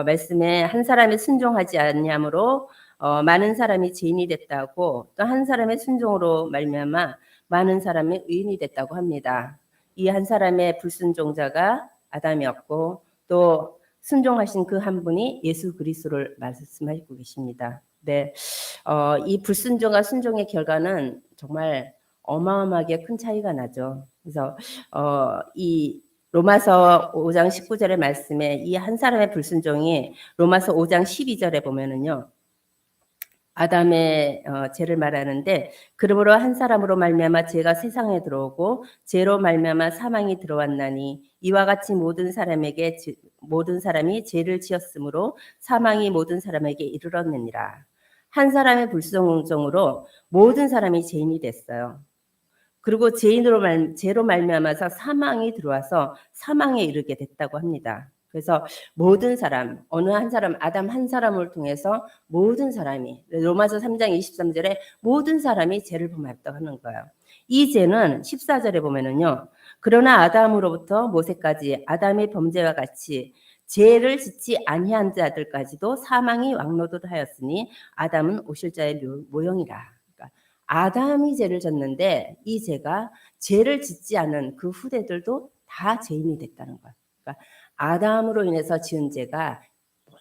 말씀에 한 사람이 순종하지 아니함으로 많은 사람이 죄인이 됐다고, 또 한 사람의 순종으로 말미암아 많은 사람이 의인이 됐다고 합니다. 이 한 사람의 불순종자가 아담이었고, 또 순종하신 그 한 분이 예수 그리스도를 말씀하고 계십니다. 네, 이 불순종과 순종의 결과는 정말 어마어마하게 큰 차이가 나죠. 그래서 이 로마서 5장 19절의 말씀에 이 한 사람의 불순종이 로마서 5장 12절에 보면은요. 아담의 죄를 말하는데, 그러므로 한 사람으로 말미암아 죄가 세상에 들어오고 죄로 말미암아 사망이 들어왔나니 이와 같이 모든 사람이 죄를 지었으므로 사망이 모든 사람에게 이르렀느니라. 한 사람의 불순종으로 모든 사람이 죄인이 됐어요. 그리고 죄로 말미암아서 사망이 들어와서 사망에 이르게 됐다고 합니다. 그래서 모든 사람, 어느 한 사람, 아담 한 사람을 통해서 모든 사람이, 로마서 3장 23절에 모든 사람이 죄를 범했다고 하는 거예요. 이 죄는 14절에 보면은요. 그러나 아담으로부터 모세까지 아담의 범죄와 같이 죄를 짓지 아니한 자들까지도 사망이 왕노릇하였으니 아담은 오실 자의 모형이라. 아담이 죄를 졌는데 이 죄가 죄를 짓지 않은 그 후대들도 다 죄인이 됐다는 거야. 그러니까 아담으로 인해서 지은 죄가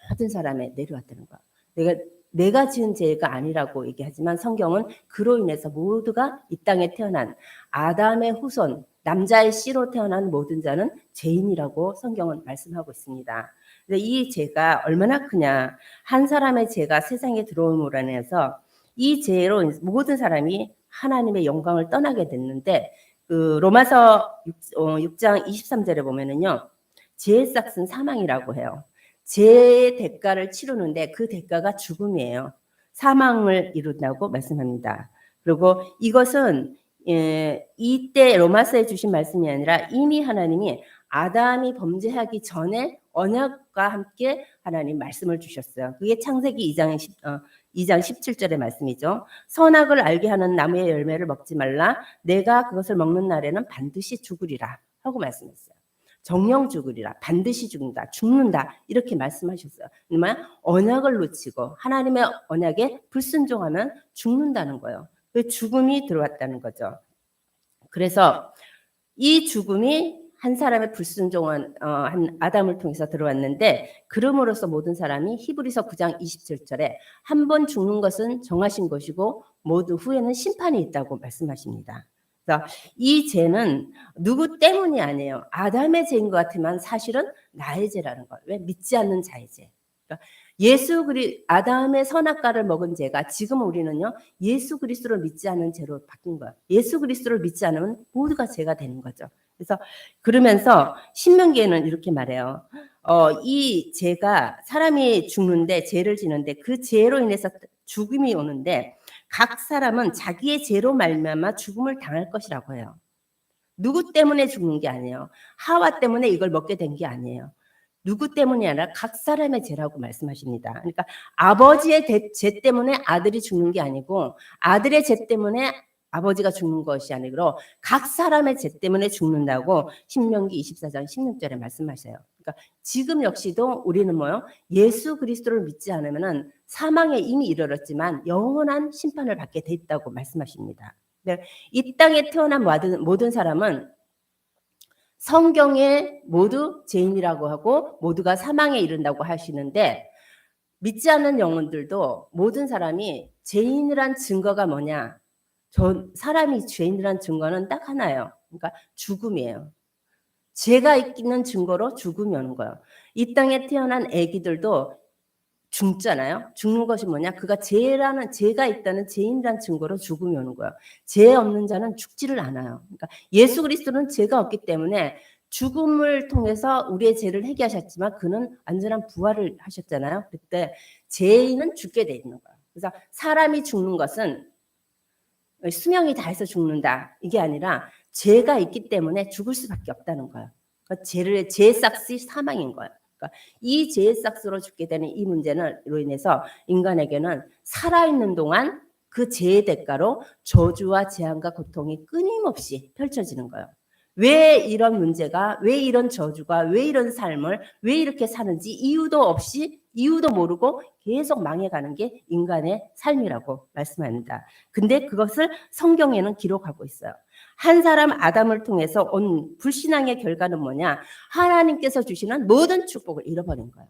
모든 사람에 내려왔다는 거야. 내가 지은 죄가 아니라고 얘기하지만 성경은 그로 인해서 모두가 이 땅에 태어난 아담의 후손, 남자의 씨로 태어난 모든 자는 죄인이라고 성경은 말씀하고 있습니다. 이 죄가 얼마나 크냐. 한 사람의 죄가 세상에 들어옴으로 인해서 이 죄로 모든 사람이 하나님의 영광을 떠나게 됐는데, 그 로마서 6장 23절에 보면은요. 죄의 삭은 사망이라고 해요. 죄의 대가를 치르는데 그 대가가 죽음이에요. 사망을 이룬다고 말씀합니다. 그리고 이것은 이때 로마서에 주신 말씀이 아니라 이미 하나님이 아담이 범죄하기 전에 언약과 함께 하나님 말씀을 주셨어요. 그게 창세기 2장 17절의 말씀이죠. 선악을 알게 하는 나무의 열매를 먹지 말라. 내가 그것을 먹는 날에는 반드시 죽으리라 하고 말씀했어요. 정령 죽으리라. 반드시 죽는다. 이렇게 말씀하셨어요. 그러면 언약을 놓치고 하나님의 언약에 불순종하면 죽는다는 거예요. 그 죽음이 들어왔다는 거죠. 그래서 이 죽음이 한 사람의 불순종한 한 아담을 통해서 들어왔는데, 그럼으로써 모든 사람이 히브리서 9장 27절에 한 번 죽는 것은 정하신 것이고 모두 후에는 심판이 있다고 말씀하십니다. 그래서 이 죄는 누구 때문이 아니에요. 아담의 죄인 것 같지만 사실은 나의 죄라는 걸. 왜? 믿지 않는 자의 죄. 그러니까 아담의 선악과를 먹은 죄가 지금 우리는요 예수 그리스도를 믿지 않은 죄로 바뀐 거예요. 예수 그리스도를 믿지 않으면 모두가 죄가 되는 거죠. 그래서 그러면서 신명기에는 이렇게 말해요. 이 죄가 사람이 죽는데 죄를 지는데 그 죄로 인해서 죽음이 오는데 각 사람은 자기의 죄로 말미암아 죽음을 당할 것이라고 해요. 누구 때문에 죽는 게 아니에요. 하와 때문에 이걸 먹게 된 게 아니에요. 누구 때문이 아니라 각 사람의 죄라고 말씀하십니다. 그러니까 아버지의 죄 때문에 아들이 죽는 게 아니고 아들의 죄 때문에 아버지가 죽는 것이 아니고 각 사람의 죄 때문에 죽는다고 신명기 24장 16절에 말씀하셔요. 그러니까 지금 역시도 우리는 뭐요? 예수 그리스도를 믿지 않으면 사망에 이미 이르렀지만 영원한 심판을 받게 돼 있다고 말씀하십니다. 이 땅에 태어난 모든 사람은 성경에 모두 죄인이라고 하고 모두가 사망에 이른다고 하시는데, 믿지 않는 영혼들도 모든 사람이 죄인이란 증거가 뭐냐? 사람이 죄인이란 증거는 딱 하나예요. 그러니까 죽음이에요. 죄가 있는 증거로 죽음이 오는 거예요. 이 땅에 태어난 아기들도 죽잖아요. 죽는 것이 뭐냐? 그가 죄가 있다는 죄인이란 증거로 죽음이 오는 거예요. 죄 없는 자는 죽지를 않아요. 그러니까 예수 그리스도는 죄가 없기 때문에 죽음을 통해서 우리의 죄를 해결하셨지만 그는 완전한 부활을 하셨잖아요. 그때 죄인은 죽게 돼 있는 거예요. 그래서 사람이 죽는 것은 수명이 다해서 죽는다 이게 아니라 죄가 있기 때문에 죽을 수밖에 없다는 거예요. 그러니까 죄의 삭이 사망인 거예요. 그러니까 이 죄의 삭으로 죽게 되는 이 문제로 인해서 인간에게는 살아있는 동안 그 죄의 대가로 저주와 재앙과 고통이 끊임없이 펼쳐지는 거예요. 왜 이런 문제가, 왜 이런 저주가, 왜 이런 삶을, 왜 이렇게 사는지 이유도 없이, 이유도 모르고 계속 망해가는 게 인간의 삶이라고 말씀합니다. 근데 그것을 성경에는 기록하고 있어요. 한 사람 아담을 통해서 온 불신앙의 결과는 뭐냐? 하나님께서 주시는 모든 축복을 잃어버린 거예요.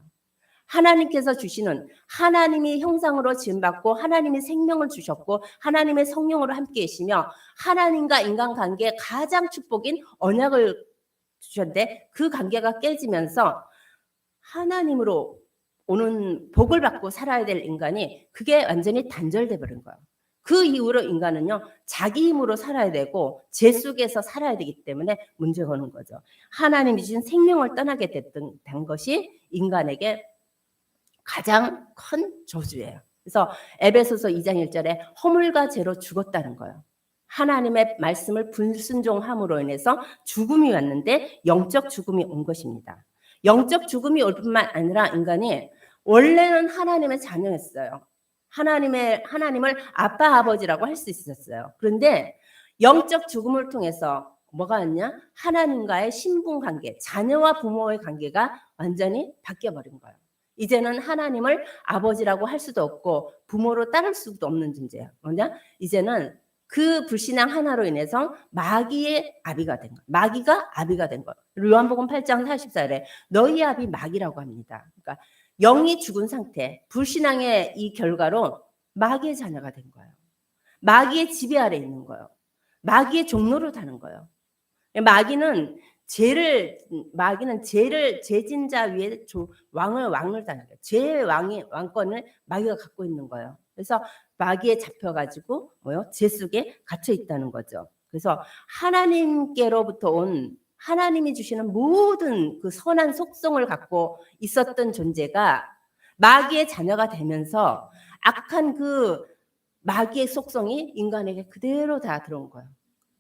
하나님께서 주시는, 하나님이 형상으로 지음받고 하나님이 생명을 주셨고 하나님의 성령으로 함께 계시며 하나님과 인간관계의 가장 축복인 언약을 주셨는데 그 관계가 깨지면서 하나님으로 오는 복을 받고 살아야 될 인간이 그게 완전히 단절돼 버린 거예요. 그 이후로 인간은요, 자기 힘으로 살아야 되고 죄 속에서 살아야 되기 때문에 문제가 오는 거죠. 하나님이 주신 생명을 떠나게 된 것이 인간에게 가장 큰 저주예요. 그래서 에베소서 2장 1절에 허물과 죄로 죽었다는 거예요. 하나님의 말씀을 불순종함으로 인해서 죽음이 왔는데 영적 죽음이 온 것입니다. 영적 죽음이 올 뿐만 아니라 인간이 원래는 하나님의 자녀였어요. 하나님을 아빠 아버지라고 할 수 있었어요. 그런데 영적 죽음을 통해서 뭐가 왔냐? 하나님과의 신분 관계, 자녀와 부모의 관계가 완전히 바뀌어 버린 거예요. 이제는 하나님을 아버지라고 할 수도 없고 부모로 따를 수도 없는 존재예요. 뭐냐? 이제는 그 불신앙 하나로 인해서 마귀의 아비가 된 거예요. 마귀가 아비가 된 거예요. 요한복음 8장 44절에 너희 아비 마귀라고 합니다. 그러니까 영이 죽은 상태, 불신앙의 이 결과로 마귀의 자녀가 된 거예요. 마귀의 지배 아래 있는 거예요. 마귀의 종로로 타는 거예요. 마귀는 죄를 죄진자 위에 왕을 다는 거예요. 죄의 왕권을 마귀가 갖고 있는 거예요. 그래서 마귀에 잡혀가지고 죄 속에 갇혀 있다는 거죠. 그래서 하나님께로부터 온 하나님이 주시는 모든 그 선한 속성을 갖고 있었던 존재가 마귀의 자녀가 되면서 악한 그 마귀의 속성이 인간에게 그대로 다 들어온 거예요.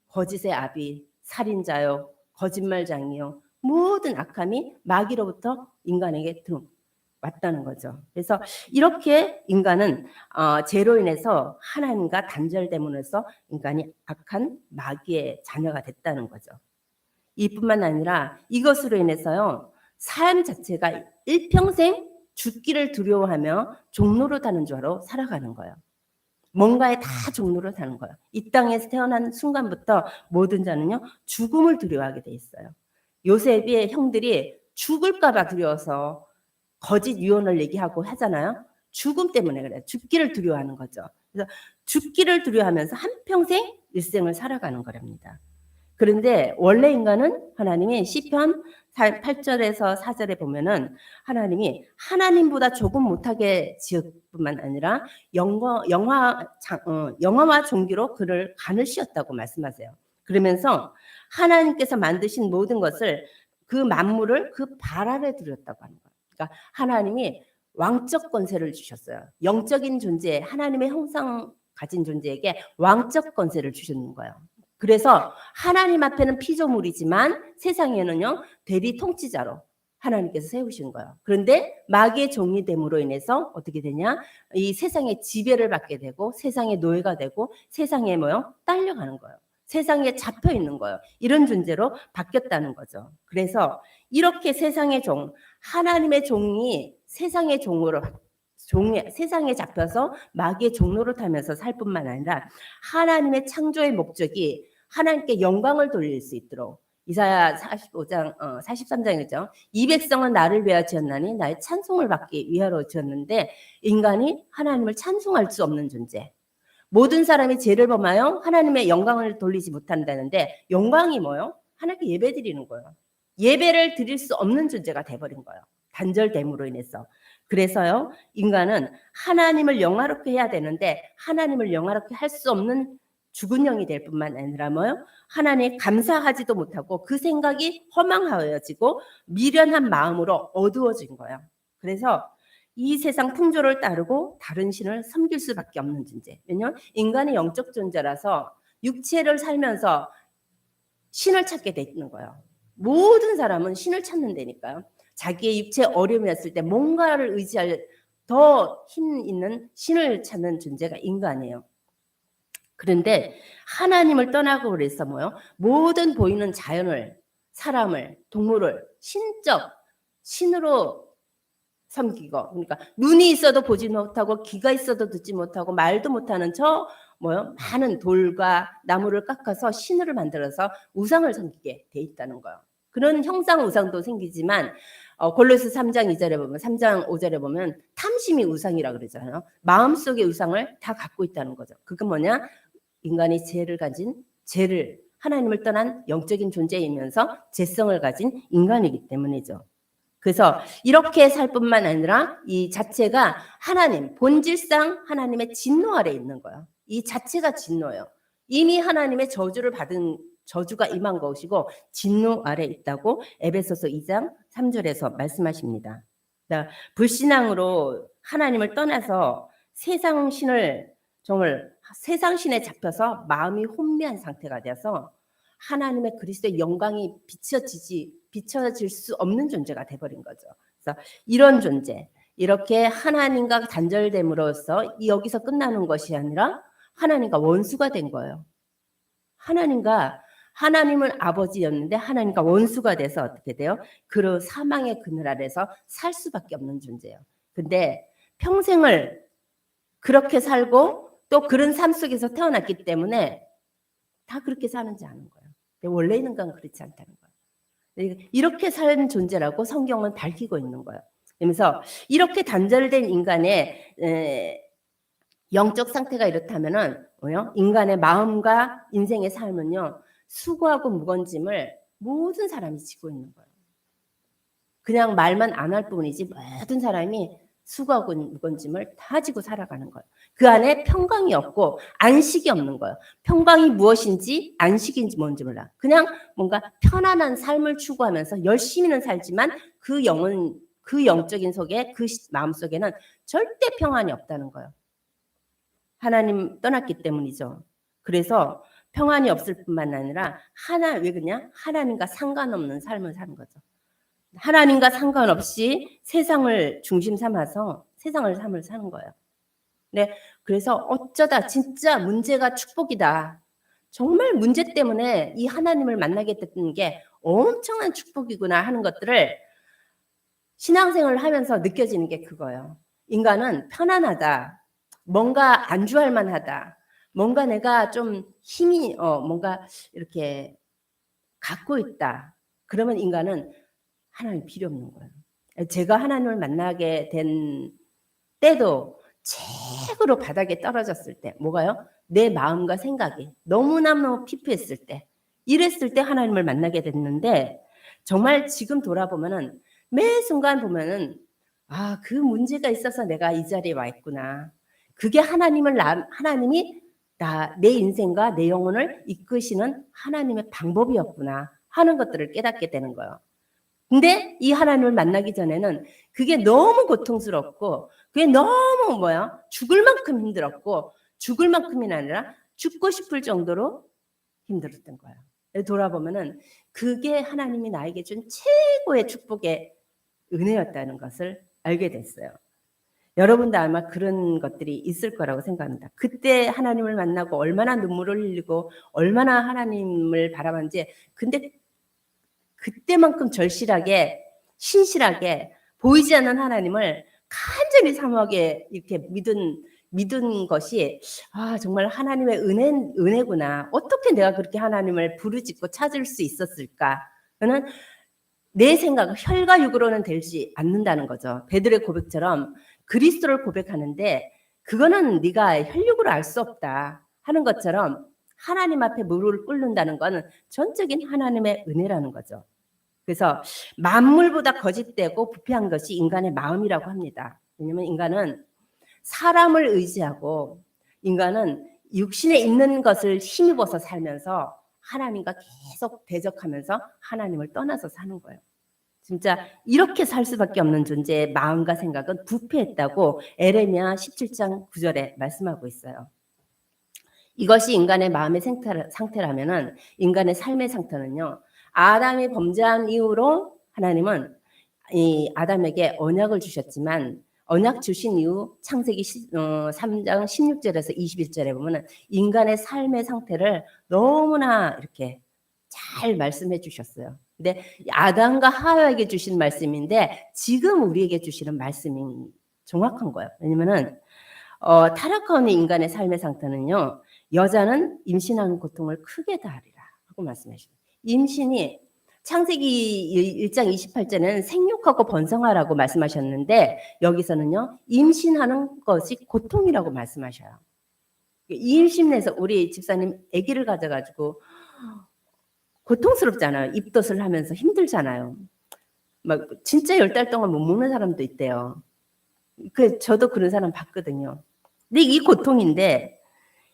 거짓의 아비, 살인자요, 거짓말장이요, 모든 악함이 마귀로부터 인간에게 들어왔다는 거죠. 그래서 이렇게 인간은 죄로 인해서 하나님과 단절됨으로써 인간이 악한 마귀의 자녀가 됐다는 거죠. 이뿐만 아니라 이것으로 인해서요, 삶 자체가 일평생 죽기를 두려워하며 종로로 타는 죄로 살아가는 거예요. 뭔가에 다 종로로 사는 거예요. 이 땅에서 태어난 순간부터 모든 자는요, 죽음을 두려워하게 돼 있어요. 요셉의 형들이 죽을까 봐 두려워서 거짓 유언을 얘기하고 하잖아요. 죽음 때문에 그래요. 죽기를 두려워하는 거죠. 그래서 죽기를 두려워하면서 한평생 일생을 살아가는 거랍니다. 그런데 원래 인간은 하나님이 시편 8절에서 4절에 보면은 하나님이 하나님보다 조금 못하게 지을 뿐만 아니라 영화와 종기로 그를 간을 씌웠다고 말씀하세요. 그러면서 하나님께서 만드신 모든 것을 그 만물을 그 발 아래 두렸다고 하는 거예요. 그러니까 하나님이 왕적 권세를 주셨어요. 영적인 존재, 하나님의 형상 가진 존재에게 왕적 권세를 주셨는 거예요. 그래서 하나님 앞에는 피조물이지만 세상에는요, 대리 통치자로 하나님께서 세우신 거예요. 그런데 마귀의 종이 됨으로 인해서 어떻게 되냐? 이 세상의 지배를 받게 되고 세상의 노예가 되고 세상에 딸려가는 거예요. 세상에 잡혀 있는 거예요. 이런 존재로 바뀌었다는 거죠. 그래서 이렇게 세상의 종, 하나님의 종이 세상의 종으로 세상에 잡혀서 마귀의 종로로 타면서 살 뿐만 아니라 하나님의 창조의 목적이 하나님께 영광을 돌릴 수 있도록 이사야 45장 43장이죠. 이 백성은 나를 위하여 지었나니 나의 찬송을 받기 위하여 지었는데 인간이 하나님을 찬송할 수 없는 존재. 모든 사람이 죄를 범하여 하나님의 영광을 돌리지 못한다는데 영광이 뭐요? 하나님께 예배 드리는 거예요. 예배를 드릴 수 없는 존재가 돼버린 거예요. 단절됨으로 인해서. 그래서요, 인간은 하나님을 영화롭게 해야 되는데 하나님을 영화롭게 할 수 없는 죽은 영이 될 뿐만 아니라 하나님 감사하지도 못하고 그 생각이 허망하여지고 미련한 마음으로 어두워진 거예요. 그래서 이 세상 풍조를 따르고 다른 신을 섬길 수밖에 없는 존재. 왜냐하면 인간이 영적 존재라서 육체를 살면서 신을 찾게 되는 거예요. 모든 사람은 신을 찾는 데니까요. 자기의 육체 어려움이 왔을 때 뭔가를 의지할 더 힘 있는 신을 찾는 존재가 인간이에요. 그런데 하나님을 떠나고 그래서 뭐요? 모든 보이는 자연을, 사람을, 동물을 신으로 섬기고, 그러니까 눈이 있어도 보지 못하고 귀가 있어도 듣지 못하고 말도 못하는 저 많은 돌과 나무를 깎아서 신을 만들어서 우상을 섬기게 돼 있다는 거예요. 그런 형상 우상도 생기지만 골로새 3장 2절에 보면 3장 5절에 보면 탐심이 우상이라 그러잖아요. 마음속의 우상을 다 갖고 있다는 거죠. 그건 뭐냐? 인간이 죄를 하나님을 떠난 영적인 존재이면서 죄성을 가진 인간이기 때문이죠. 그래서 이렇게 살 뿐만 아니라 이 자체가 하나님, 본질상 하나님의 진노 아래 있는 거예요. 이 자체가 진노예요. 이미 하나님의 저주가 임한 것이고 진노 아래 있다고 에베소서 2장 3절에서 말씀하십니다. 불신앙으로 하나님을 떠나서 세상 신에 잡혀서 마음이 혼미한 상태가 되어서 하나님의 그리스도의 영광이 비춰질 수 없는 존재가 돼버린 거죠. 그래서 이런 존재, 이렇게 하나님과 단절됨으로써 여기서 끝나는 것이 아니라 하나님과 원수가 된 거예요. 하나님은 아버지였는데 하나님과 원수가 돼서 어떻게 돼요? 그 사망의 그늘 아래서 살 수밖에 없는 존재예요. 근데 평생을 그렇게 살고 또 그런 삶 속에서 태어났기 때문에 다 그렇게 사는지 아는 거예요. 원래 있는 건 그렇지 않다는 거예요. 이렇게 산 존재라고 성경은 밝히고 있는 거예요. 그러면서 이렇게 단절된 인간의 영적 상태가 이렇다면은 인간의 마음과 인생의 삶은요, 수고하고 무거운 짐을 모든 사람이 지고 있는 거예요. 그냥 말만 안 할 뿐이지 모든 사람이 수고하고 무거운 짐을 다 지고 살아가는 거예요. 그 안에 평강이 없고 안식이 없는 거예요. 평강이 무엇인지 안식인지 뭔지 몰라. 그냥 뭔가 편안한 삶을 추구하면서 열심히는 살지만 그 영적인 속에, 그 마음 속에는 절대 평안이 없다는 거예요. 하나님 떠났기 때문이죠. 그래서 평안이 없을 뿐만 아니라 왜 그냥 하나님과 상관없는 삶을 사는 거죠. 하나님과 상관없이 세상을 중심 삼아서 세상을 삶을 사는 거예요. 네, 그래서 어쩌다 진짜 문제가 축복이다. 정말 문제 때문에 이 하나님을 만나게 됐던 게 엄청난 축복이구나 하는 것들을 신앙생활을 하면서 느껴지는 게 그거예요. 인간은 편안하다. 뭔가 안주할 만하다. 뭔가 내가 좀 힘이 뭔가 이렇게 갖고 있다. 그러면 인간은 하나님 필요 없는 거예요. 제가 하나님을 만나게 된 때도 최고로 바닥에 떨어졌을 때 뭐가요? 내 마음과 생각이 너무너무 피폐했을 때, 이랬을 때 하나님을 만나게 됐는데 정말 지금 돌아보면은 매 순간 보면은 그 문제가 있어서 내가 이 자리에 와 있구나. 그게 하나님이 내 인생과 내 영혼을 이끄시는 하나님의 방법이었구나 하는 것들을 깨닫게 되는 거예요. 근데 이 하나님을 만나기 전에는 그게 너무 고통스럽고 그게 너무 죽을 만큼 힘들었고 죽을 만큼이 아니라 죽고 싶을 정도로 힘들었던 거예요. 돌아보면은 그게 하나님이 나에게 준 최고의 축복의 은혜였다는 것을 알게 됐어요. 여러분도 아마 그런 것들이 있을 거라고 생각합니다. 그때 하나님을 만나고 얼마나 눈물을 흘리고 얼마나 하나님을 바라봤는지, 근데 그때만큼 절실하게 신실하게 보이지 않는 하나님을 간절히 사모하게 이렇게 믿은 것이 정말 하나님의 은혜구나. 어떻게 내가 그렇게 하나님을 부르짖고 찾을 수 있었을까? 저는 내 생각, 혈과 육으로는 되지 않는다는 거죠. 베드로의 고백처럼 그리스도를 고백하는데 그거는 네가 혈육으로 알 수 없다 하는 것처럼 하나님 앞에 무릎을 꿇는다는 것은 전적인 하나님의 은혜라는 거죠. 그래서 만물보다 거짓되고 부패한 것이 인간의 마음이라고 합니다. 왜냐하면 인간은 사람을 의지하고 인간은 육신에 있는 것을 힘입어서 살면서 하나님과 계속 대적하면서 하나님을 떠나서 사는 거예요. 진짜 이렇게 살 수밖에 없는 존재의 마음과 생각은 부패했다고 에레미야 17장 9절에 말씀하고 있어요. 이것이 인간의 마음의 상태라면은 인간의 삶의 상태는요. 아담이 범죄한 이후로 하나님은 이 아담에게 언약을 주셨지만 언약 주신 이후 창세기 3장 16절에서 21절에 보면은 인간의 삶의 상태를 너무나 이렇게 잘 말씀해 주셨어요. 근데 아담과 하와에게 주신 말씀인데 지금 우리에게 주시는 말씀이 정확한 거예요. 왜냐면은 타락한 인간의 삶의 상태는요. 여자는 임신하는 고통을 크게 다하리라 하고 말씀하셨어요. 임신이 창세기 1장 28절에는 생육하고 번성하라고 말씀하셨는데 여기서는요. 임신하는 것이 고통이라고 말씀하셔요. 임신해서 우리 집사님 아기를 가져가지고 고통스럽잖아요. 입덧을 하면서 힘들잖아요. 막 진짜 10달 동안 못 먹는 사람도 있대요. 저도 그런 사람 봤거든요. 근데 이 고통인데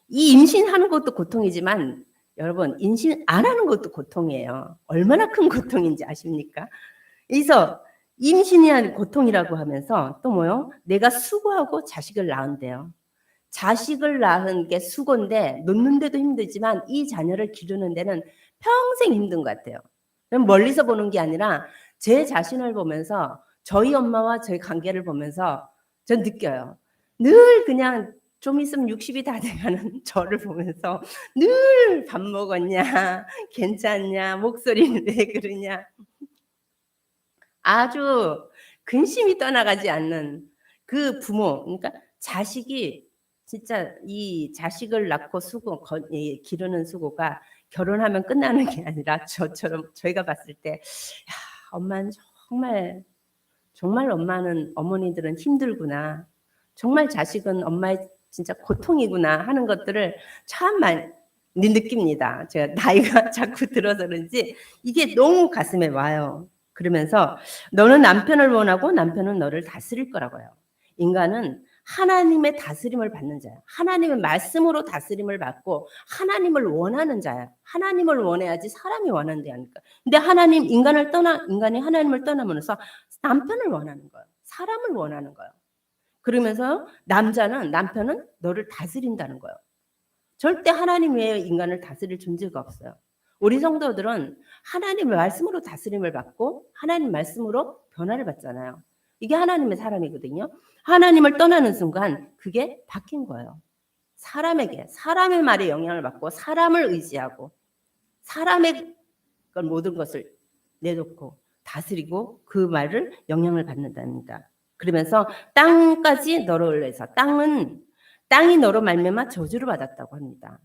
이 임신하는 것도 고통이지만 여러분 임신 안 하는 것도 고통이에요. 얼마나 큰 고통인지 아십니까? 그래서 임신이 고통이라고 하면서 또 뭐요? 내가 수고하고 자식을 낳은대요. 자식을 낳은 게 수고인데 놓는데도 힘들지만 이 자녀를 기르는 데는 평생 힘든 것 같아요. 멀리서 보는 게 아니라 제 자신을 보면서 저희 엄마와 저희 관계를 보면서 전 느껴요. 늘 그냥 좀 있으면 60이 다 돼가는 저를 보면서 늘 밥 먹었냐, 괜찮냐, 목소리는 왜 그러냐. 아주 근심이 떠나가지 않는 그 부모, 그러니까 자식이 진짜 이 자식을 낳고 기르는 수고가 결혼하면 끝나는 게 아니라 저처럼 저희가 봤을 때, 야, 엄마는 정말 어머니들은 힘들구나. 정말 자식은 엄마의 진짜 고통이구나 하는 것들을 참 많이 느낍니다. 제가 나이가 자꾸 들어서 그런지 이게 너무 가슴에 와요. 그러면서 너는 남편을 원하고 남편은 너를 다스릴 거라고요. 인간은 하나님의 다스림을 받는 자예요. 하나님의 말씀으로 다스림을 받고 하나님을 원하는 자예요. 하나님을 원해야지 사람이 원하는 게 아닐까. 근데 인간이 하나님을 떠나면서 남편을 원하는 거예요. 사람을 원하는 거예요. 그러면서 남편은 너를 다스린다는 거예요. 절대 하나님 외에 인간을 다스릴 존재가 없어요. 우리 성도들은 하나님의 말씀으로 다스림을 받고 하나님 말씀으로 변화를 받잖아요. 이게 하나님의 사람이거든요. 하나님을 떠나는 순간 그게 바뀐 거예요. 사람의 말에 영향을 받고 사람을 의지하고 사람의 모든 것을 내놓고 다스리고 그 말을 영향을 받는답니다. 그러면서 땅까지 너로 인해서 땅이 너로 말미암아 저주를 받았다고 합니다.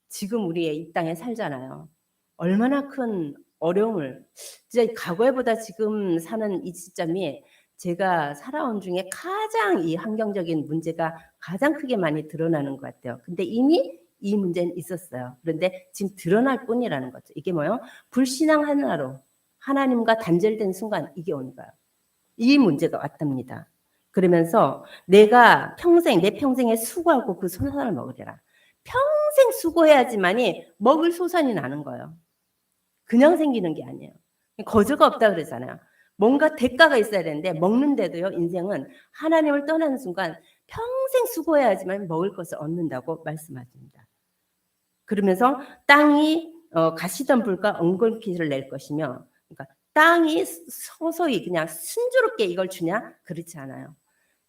지금 우리 이 땅에 살잖아요. 얼마나 큰 어려움을 진짜 과거에보다 지금 사는 이 시점이 제가 살아온 중에 가장 이 환경적인 문제가 가장 크게 많이 드러나는 것 같아요. 근데 이미 이 문제는 있었어요. 그런데 지금 드러날 뿐이라는 거죠. 이게 뭐예요? 불신앙 하나로 하나님과 단절된 순간 이게 오는 거예요. 이 문제가 왔답니다. 그러면서 내 평생에 수고하고 그 소산을 먹으리라. 평생 수고해야지만이 먹을 소산이 나는 거예요. 그냥 생기는 게 아니에요. 거저가 없다 그러잖아요. 뭔가 대가가 있어야 되는데 먹는데도요. 인생은 하나님을 떠나는 순간 평생 수고해야지만 먹을 것을 얻는다고 말씀하십니다. 그러면서 땅이 가시던 불과 엉겅퀴를 낼 것이며 그러니까 땅이 서서히 그냥 순조롭게 이걸 주냐? 그렇지 않아요.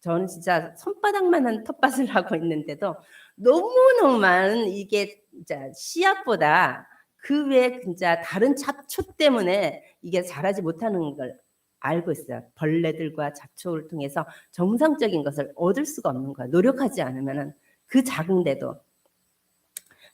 저는 진짜 손바닥만한 텃밭을 하고 있는데도 너무너무 많은 이게 진짜 씨앗보다 그 외에 진짜 다른 잡초 때문에 이게 자라지 못하는 걸 알고 있어요. 벌레들과 잡초를 통해서 정상적인 것을 얻을 수가 없는 거예요. 노력하지 않으면 그 작은데도.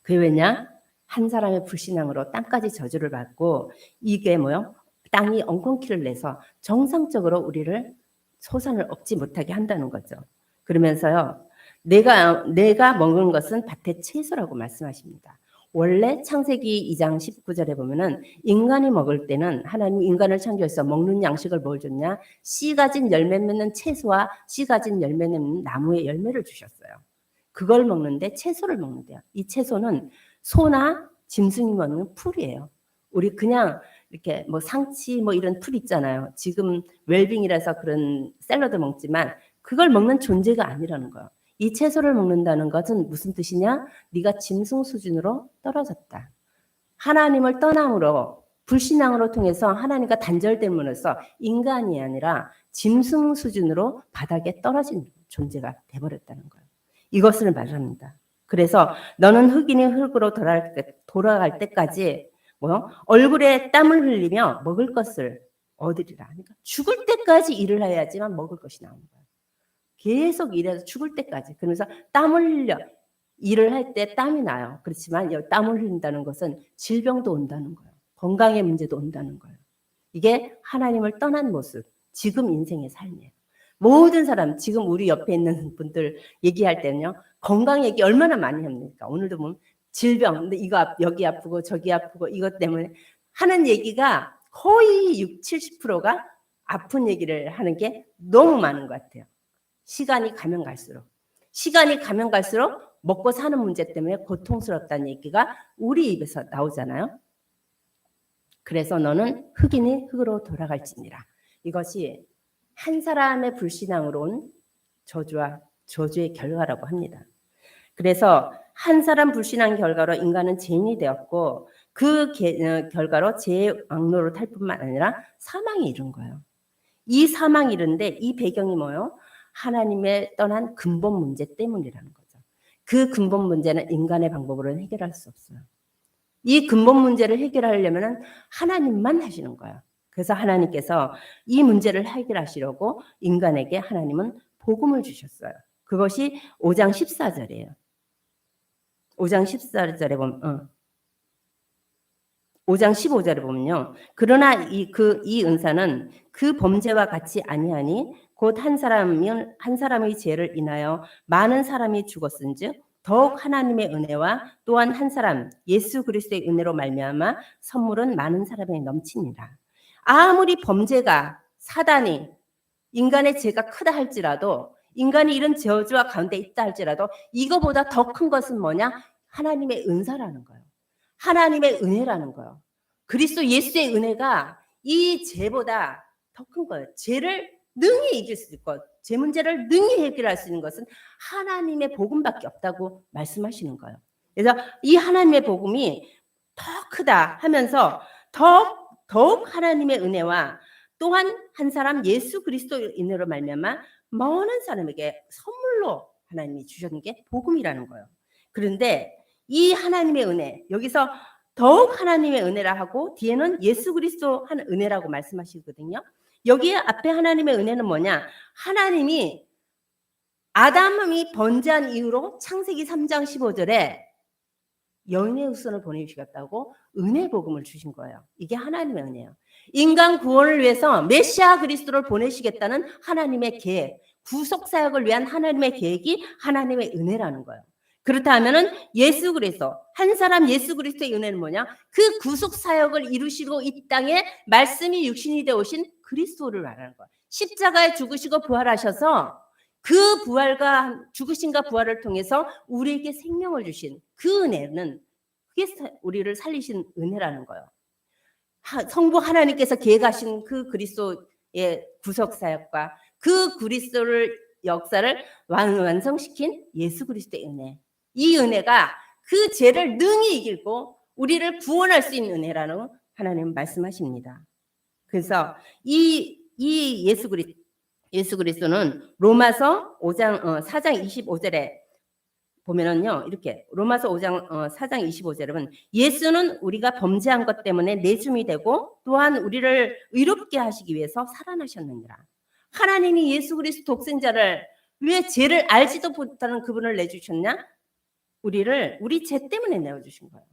그게 왜냐? 한 사람의 불신앙으로 땅까지 저주를 받고 이게 뭐요? 땅이 엉겅퀴를 내서 정상적으로 우리를 소산을 얻지 못하게 한다는 거죠. 그러면서요. 내가 먹은 것은 밭의 채소라고 말씀하십니다. 원래 창세기 2장 19절에 보면은 인간이 먹을 때는 하나님 인간을 창조해서 먹는 양식을 뭘 줬냐? 씨 가진 열매 맺는 채소와 씨 가진 열매 맺는 나무의 열매를 주셨어요. 그걸 먹는데 채소를 먹는데요. 이 채소는 소나 짐승이 먹는 풀이에요. 우리 그냥 이렇게 뭐 상치 뭐 이런 풀 있잖아요. 지금 웰빙이라서 그런 샐러드 먹지만 그걸 먹는 존재가 아니라는 거예요. 이 채소를 먹는다는 것은 무슨 뜻이냐? 네가 짐승 수준으로 떨어졌다. 하나님을 떠남으로 불신앙으로 통해서 하나님과 단절됨으로써 인간이 아니라 짐승 수준으로 바닥에 떨어진 존재가 돼버렸다는 거예요. 이것을 말합니다. 그래서 너는 흙이니 흙으로 돌아갈 때까지 얼굴에 땀을 흘리며 먹을 것을 얻으리라. 그러니까 죽을 때까지 일을 해야지만 먹을 것이 나오는 거예요. 계속 일해서 죽을 때까지. 그러면서 땀을 흘려. 일을 할 때 땀이 나요. 그렇지만 땀을 흘린다는 것은 질병도 온다는 거예요. 건강의 문제도 온다는 거예요. 이게 하나님을 떠난 모습, 지금 인생의 삶이에요. 모든 사람, 지금 우리 옆에 있는 분들 얘기할 때는요, 건강 얘기 얼마나 많이 합니까? 오늘도 보면 질병, 근데 이거 여기 아프고 저기 아프고 이것 때문에 하는 얘기가 거의 60, 70%가 아픈 얘기를 하는 게 너무 많은 것 같아요. 시간이 가면 갈수록 먹고 사는 문제 때문에 고통스럽다는 얘기가 우리 입에서 나오잖아요. 그래서 너는 흙이니 흙으로 돌아갈지니라. 이것이 한 사람의 불신앙으로 온 저주의 결과라고 합니다. 그래서 한 사람 불신앙 결과로 인간은 죄인이 되었고 그 결과로 죄의 왕노로 탈 뿐만 아니라 사망이 이른 거예요. 이 사망이 이른데 이 배경이 뭐예요? 하나님의 떠난 근본 문제 때문이라는 거죠. 그 근본 문제는 인간의 방법으로는 해결할 수 없어요. 이 근본 문제를 해결하려면 하나님만 하시는 거예요. 그래서 하나님께서 이 문제를 해결하시려고 인간에게 하나님은 복음을 주셨어요. 그것이 5장 14절이에요. 5장 14절에 보면 5장 15절에 보면요. 그러나 이 은사는 그 범죄와 같이 아니하니 곧 한 사람의 죄를 인하여 많은 사람이 죽었은즉 더욱 하나님의 은혜와 또한 한 사람 예수 그리스도의 은혜로 말미암아 선물은 많은 사람에 넘치니라. 아무리 범죄가 사단이 인간의 죄가 크다 할지라도 인간이 이런 저주와 가운데 있다 할지라도 이거보다 더 큰 것은 뭐냐? 하나님의 은사라는 거예요. 하나님의 은혜라는 거예요. 그리스도 예수의 은혜가 이 죄보다 더 큰 거예요. 죄를 능히 이길 수 있고 죄 문제를 능히 해결할 수 있는 것은 하나님의 복음밖에 없다고 말씀하시는 거예요. 그래서 이 하나님의 복음이 더 크다 하면서 더욱 하나님의 은혜와 또한 한 사람 예수 그리스도의 은혜로 말미암아 많은 사람에게 선물로 하나님이 주셨는 게 복음이라는 거예요. 그런데 이 하나님의 은혜, 여기서 더욱 하나님의 은혜라 하고 뒤에는 예수 그리스도 한 은혜라고 말씀하시거든요. 여기에 앞에 하나님의 은혜는 뭐냐? 하나님이 아담이 번제한 이후로 창세기 3장 15절에 여인의 후손을 보내주시겠다고 은혜 복음을 주신 거예요. 이게 하나님의 은혜예요. 인간 구원을 위해서 메시아 그리스도를 보내시겠다는 하나님의 계획, 구속 사역을 위한 하나님의 계획이 하나님의 은혜라는 거예요. 그렇다면은 예수 그리스도, 한 사람 예수 그리스도의 은혜는 뭐냐? 그 구속 사역을 이루시고 이 땅에 말씀이 육신이 되어 오신 그리스도를 말하는 거예요. 십자가에 죽으시고 부활하셔서 그 부활과 죽으심과 부활을 통해서 우리에게 생명을 주신 그 은혜는 그게 우리를 살리신 은혜라는 거예요. 성부 하나님께서 계획하신 그 그리스도의 구속 사역과 그 그리스도를 역사를 완성시킨 예수 그리스도의 은혜. 이 은혜가 그 죄를 능히 이기고 우리를 구원할 수 있는 은혜라는 하나님은 말씀하십니다. 그래서 이 예수 그리스도는 로마서 4장 25절에 보면은요, 이렇게 로마서 4장 25절에 보면 예수는 우리가 범죄한 것 때문에 내줌이 되고 또한 우리를 의롭게 하시기 위해서 살아나셨느니라. 하나님이 예수 그리스도 독생자를 왜 죄를 알지도 못하는 그분을 내주셨냐? 우리 죄 때문에 내어주신 거예요.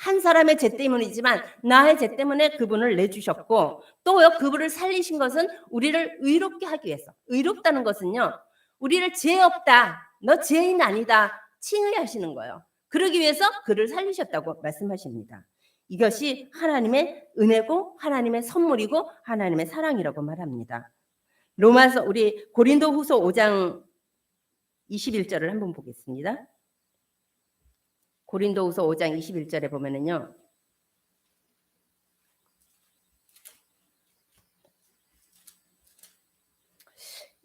한 사람의 죄 때문이지만 나의 죄 때문에 그분을 내주셨고 또요 그분을 살리신 것은 우리를 의롭게 하기 위해서. 의롭다는 것은요 우리를 죄 없다, 너 죄인 아니다 칭의하시는 거예요. 그러기 위해서 그를 살리셨다고 말씀하십니다. 이것이 하나님의 은혜고 하나님의 선물이고 하나님의 사랑이라고 말합니다. 로마서 우리 고린도후서 5장 21절을 한번 보겠습니다. 고린도후서 5장 21절에 보면은요.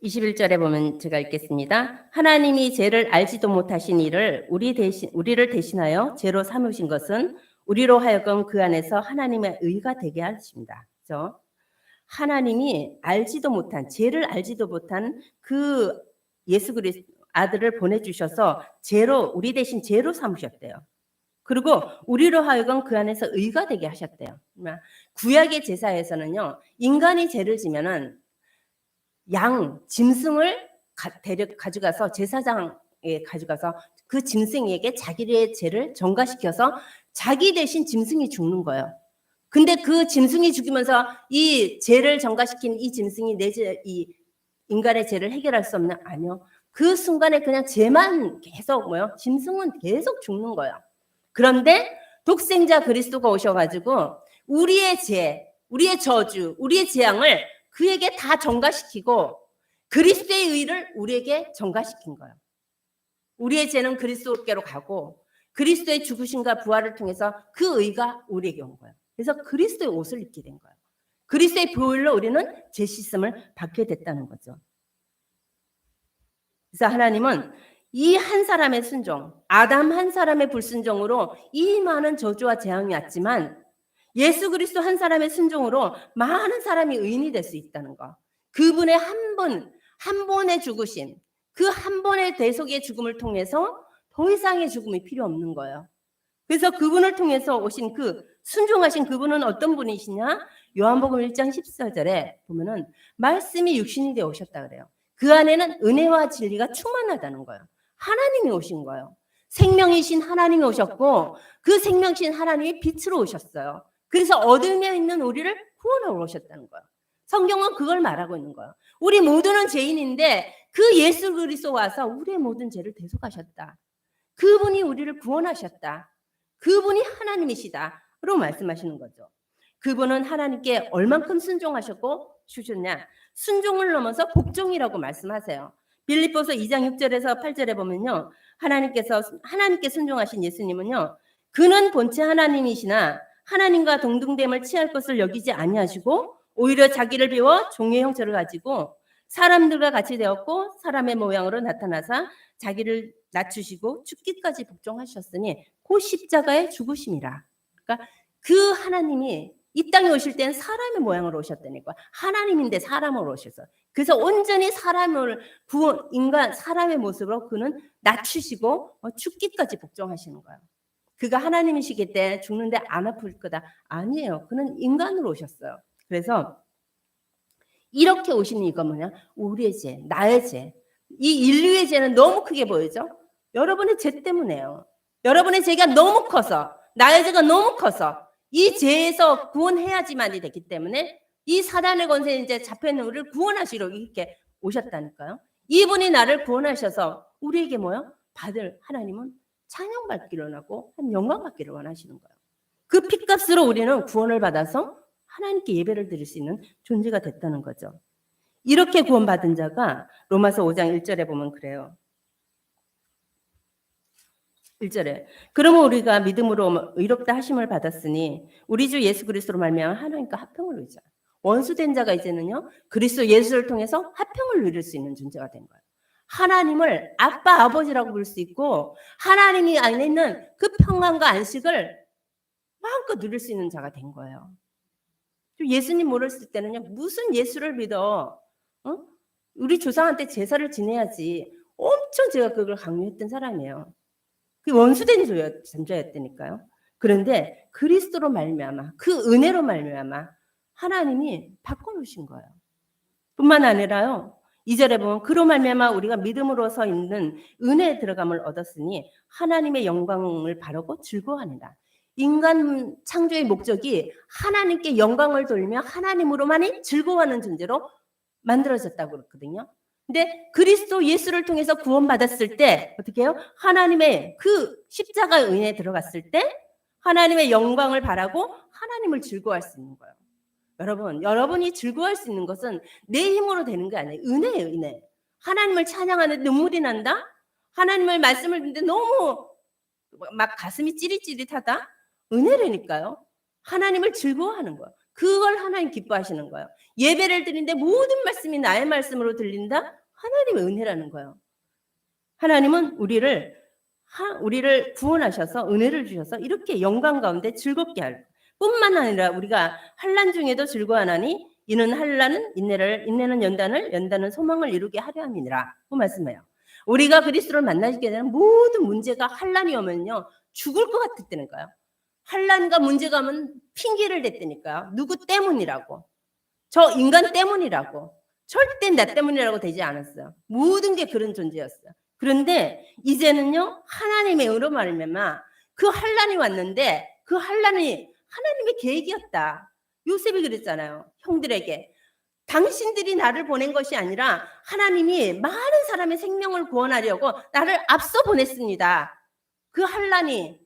(21절에) 보면 제가 읽겠습니다. 하나님이 죄를 알지도 못하신 이를 우리를 대신하여 죄로 삼으신 것은 우리로 하여금 그 안에서 하나님의 의가 되게 하십니다. 그죠? 하나님이 알지도 못한, 죄를 알지도 못한 그 예수 그리스도 아들을 보내주셔서 죄로, 우리 대신 죄로 삼으셨대요. 그리고 우리로 하여금 그 안에서 의가 되게 하셨대요. 구약의 제사에서는요, 인간이 죄를 지면은 양, 짐승을 가져가서 제사장에 가져가서 그 짐승에게 자기의 죄를 전가시켜서 자기 대신 짐승이 죽는 거예요. 근데 그 짐승이 죽이면서 이 죄를 전가시킨 이 짐승이 이 인간의 죄를 해결할 수 없나? 아니요. 그 순간에 그냥 죄만 계속 짐승은 계속 죽는 거예요. 그런데 독생자 그리스도가 오셔가지고 우리의 죄, 우리의 저주, 우리의 재앙을 그에게 다 전가시키고 그리스도의 의를 우리에게 전가시킨 거예요. 우리의 죄는 그리스도께로 가고 그리스도의 죽으심과 부활을 통해서 그 의가 우리에게 온 거예요. 그래서 그리스도의 옷을 입게 된 거예요. 그리스도의 보혈로 우리는 죄 씻음을 받게 됐다는 거죠. 그래서 하나님은 이 한 사람의 순종, 아담 한 사람의 불순종으로 이 많은 저주와 재앙이 왔지만 예수 그리스도 한 사람의 순종으로 많은 사람이 의인이 될 수 있다는 거. 그분의 한 번의 죽으심, 그 한 번의 대속의 죽음을 통해서 더 이상의 죽음이 필요 없는 거예요. 그래서 그분을 통해서 오신 순종하신 그분은 어떤 분이시냐? 요한복음 1장 14절에 보면은 말씀이 육신이 되어 오셨다 그래요. 그 안에는 은혜와 진리가 충만하다는 거예요. 하나님이 오신 거예요. 생명이신 하나님이 오셨고 그 생명이신 하나님이 빛으로 오셨어요. 그래서 어둠에 있는 우리를 구원하러 오셨다는 거예요. 성경은 그걸 말하고 있는 거예요. 우리 모두는 죄인인데 그 예수 그리스도 와서 우리의 모든 죄를 대속하셨다. 그분이 우리를 구원하셨다. 그분이 하나님이시다로 말씀하시는 거죠. 그분은 하나님께 얼만큼 순종하셨고 주셨냐? 순종을 넘어서 복종이라고 말씀하세요. 빌립보서 2장 6절에서 8절에 보면요. 하나님께 순종하신 예수님은요. 그는 본체 하나님이시나 하나님과 동등됨을 취할 것을 여기지 아니하시고 오히려 자기를 비워 종의 형체를 가지고 사람들과 같이 되었고 사람의 모양으로 나타나사 자기를 낮추시고 죽기까지 복종하셨으니 그 십자가의 죽으심이라. 그러니까 그 하나님이 이 땅에 오실 때는 사람의 모양으로 오셨다니까. 하나님인데 사람으로 오셔서. 그래서 온전히 사람의 모습으로 그는 낮추시고 죽기까지 복종하시는 거예요. 그가 하나님이시기 때문에 죽는데 안 아플 거다. 아니에요. 그는 인간으로 오셨어요. 그래서 이렇게 오시는 이거 뭐냐? 우리의 죄, 나의 죄. 이 인류의 죄는 너무 크게 보이죠? 여러분의 죄 때문에요. 여러분의 죄가 너무 커서, 나의 죄가 너무 커서 이 죄에서 구원해야지만이 됐기 때문에 이 사단의 권세에 이제 잡혀있는 우리를 구원하시러 이렇게 오셨다니까요. 이분이 나를 구원하셔서 우리에게 받을 하나님은 찬양받기를 원하고 영광받기를 원하시는 거예요. 그 핏값으로 우리는 구원을 받아서 하나님께 예배를 드릴 수 있는 존재가 됐다는 거죠. 이렇게 구원받은 자가 로마서 5장 1절에 보면 그래요. 1절에 그러면 우리가 믿음으로 의롭다 하심을 받았으니 우리 주 예수 그리스도로 말미암아 하나님과 화평을 누리자. 원수된 자가 이제는요. 그리스도 예수를 통해서 화평을 누릴 수 있는 존재가 된 거예요. 하나님을 아빠 아버지라고 부를 수 있고 하나님이 안에 있는 그 평안과 안식을 마음껏 누릴 수 있는 자가 된 거예요. 예수님 모르실 때는요. 무슨 예수를 믿어? 우리 조상한테 제사를 지내야지. 엄청 제가 그걸 강요했던 사람이에요. 그 원수된 존재였다니까요. 그런데 그리스도로 말미암아 그 은혜로 말미암아 하나님이 바꿔놓으신 거예요. 뿐만 아니라요. 2절에 보면 그로 말미암아 우리가 믿음으로 서 있는 은혜에 들어감을 얻었으니 하나님의 영광을 바라고 즐거워하니라. 인간 창조의 목적이 하나님께 영광을 돌리며 하나님으로만이 즐거워하는 존재로 만들어졌다고 그랬거든요. 근데 그리스도 예수를 통해서 구원받았을 때 어떻게 해요? 하나님의 그 십자가의 은혜에 들어갔을 때 하나님의 영광을 바라고 하나님을 즐거워할 수 있는 거예요. 여러분이 즐거워할 수 있는 것은 내 힘으로 되는 게 아니에요. 은혜예요, 은혜. 하나님을 찬양하는데 눈물이 난다? 하나님의 말씀을 듣는데 너무 막 가슴이 찌릿찌릿하다? 은혜라니까요. 하나님을 즐거워하는 거예요. 그걸 하나님 기뻐하시는 거예요. 예배를 드리는데 모든 말씀이 나의 말씀으로 들린다? 하나님의 은혜라는 거예요. 하나님은 우리를 우리를 구원하셔서 은혜를 주셔서 이렇게 영광 가운데 즐겁게 할 뿐만 아니라 우리가 환난 중에도 즐거워하나니 이는 환난은 인내는 연단은 소망을 이루게 하려 함이니라 그 말씀해요. 우리가 그리스도를 만나게 되는 모든 문제가 환난이 오면요 죽을 것 같을 때니까요. 환난과 문제가 오면 핑계를 댔다니까요. 누구 때문이라고. 저 인간 때문이라고. 절대 나 때문이라고 되지 않았어요. 모든 게 그런 존재였어요. 그런데 이제는요 하나님의 은혜로 말미암아 그 환난이 왔는데 그 환난이 하나님의 계획이었다. 요셉이 그랬잖아요. 형들에게 당신들이 나를 보낸 것이 아니라 하나님이 많은 사람의 생명을 구원하려고 나를 앞서 보냈습니다. 그 환난이